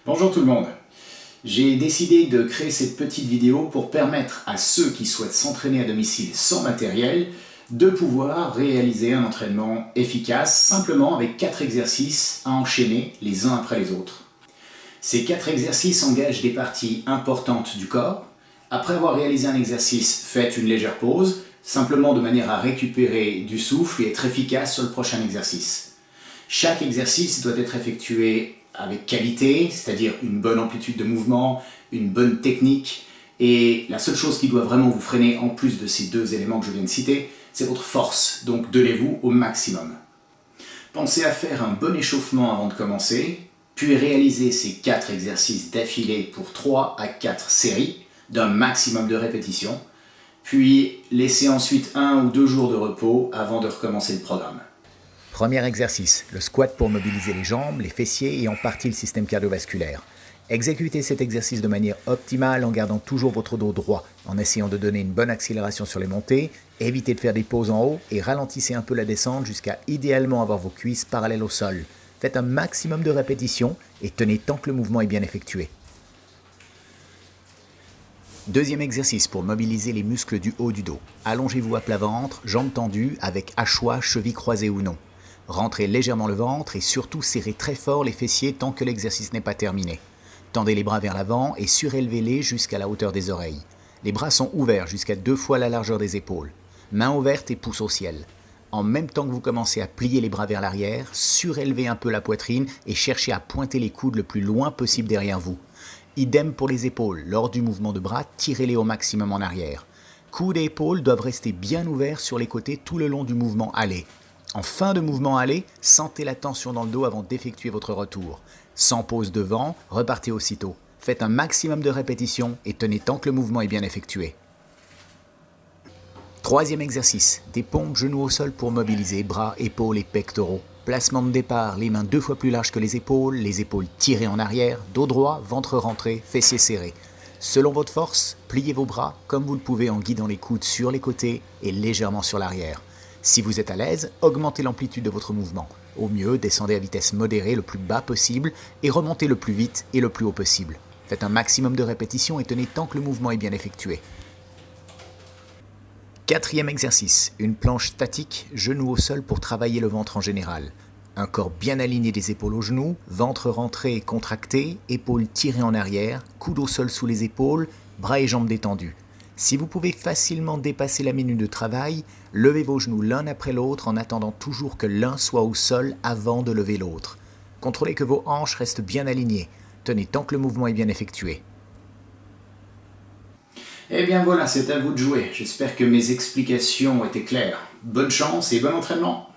Bonjour tout le monde. J'ai décidé de créer cette petite vidéo pour permettre à ceux qui souhaitent s'entraîner à domicile sans matériel de pouvoir réaliser un entraînement efficace simplement avec 4 exercices à enchaîner les uns après les autres. Ces 4 exercices engagent des parties importantes du corps. Après avoir réalisé un exercice, faites une légère pause, simplement de manière à récupérer du souffle et être efficace sur le prochain exercice. Chaque exercice doit être effectué avec qualité, c'est-à-dire une bonne amplitude de mouvement, une bonne technique, et la seule chose qui doit vraiment vous freiner, en plus de ces 2 éléments que je viens de citer, c'est votre force, donc donnez-vous au maximum. Pensez à faire un bon échauffement avant de commencer, puis réaliser ces 4 exercices d'affilée pour 3 à 4 séries d'un maximum de répétitions, puis laissez ensuite 1 ou 2 jours de repos avant de recommencer le programme. Premier exercice, le squat pour mobiliser les jambes, les fessiers et en partie le système cardiovasculaire. Exécutez cet exercice de manière optimale en gardant toujours votre dos droit, en essayant de donner une bonne accélération sur les montées, évitez de faire des pauses en haut et ralentissez un peu la descente jusqu'à idéalement avoir vos cuisses parallèles au sol. Faites un maximum de répétitions et tenez tant que le mouvement est bien effectué. Deuxième exercice pour mobiliser les muscles du haut du dos. Allongez-vous à plat ventre, jambes tendues avec hachois, chevilles croisées ou non. Rentrez légèrement le ventre et surtout serrez très fort les fessiers tant que l'exercice n'est pas terminé. Tendez les bras vers l'avant et surélevez-les jusqu'à la hauteur des oreilles. Les bras sont ouverts jusqu'à 2 fois la largeur des épaules. Mains ouvertes et pouces au ciel. En même temps que vous commencez à plier les bras vers l'arrière, surélevez un peu la poitrine et cherchez à pointer les coudes le plus loin possible derrière vous. Idem pour les épaules. Lors du mouvement de bras, tirez-les au maximum en arrière. Coudes et épaules doivent rester bien ouverts sur les côtés tout le long du mouvement aller. En fin de mouvement aller, sentez la tension dans le dos avant d'effectuer votre retour. Sans pause devant, repartez aussitôt. Faites un maximum de répétitions et tenez tant que le mouvement est bien effectué. Troisième exercice, des pompes genoux au sol pour mobiliser bras, épaules et pectoraux. Placement de départ, les mains 2 fois plus larges que les épaules tirées en arrière, dos droit, ventre rentré, fessiers serrés. Selon votre force, pliez vos bras comme vous le pouvez en guidant les coudes sur les côtés et légèrement sur l'arrière. Si vous êtes à l'aise, augmentez l'amplitude de votre mouvement. Au mieux, descendez à vitesse modérée le plus bas possible et remontez le plus vite et le plus haut possible. Faites un maximum de répétitions et tenez tant que le mouvement est bien effectué. Quatrième exercice, une planche statique, genoux au sol pour travailler le ventre en général. Un corps bien aligné des épaules aux genoux, ventre rentré et contracté, épaules tirées en arrière, coudes au sol sous les épaules, bras et jambes détendus. Si vous pouvez facilement dépasser la minute de travail, levez vos genoux l'un après l'autre en attendant toujours que l'un soit au sol avant de lever l'autre. Contrôlez que vos hanches restent bien alignées. Tenez tant que le mouvement est bien effectué. Et bien voilà, c'est à vous de jouer. J'espère que mes explications étaient claires. Bonne chance et bon entraînement!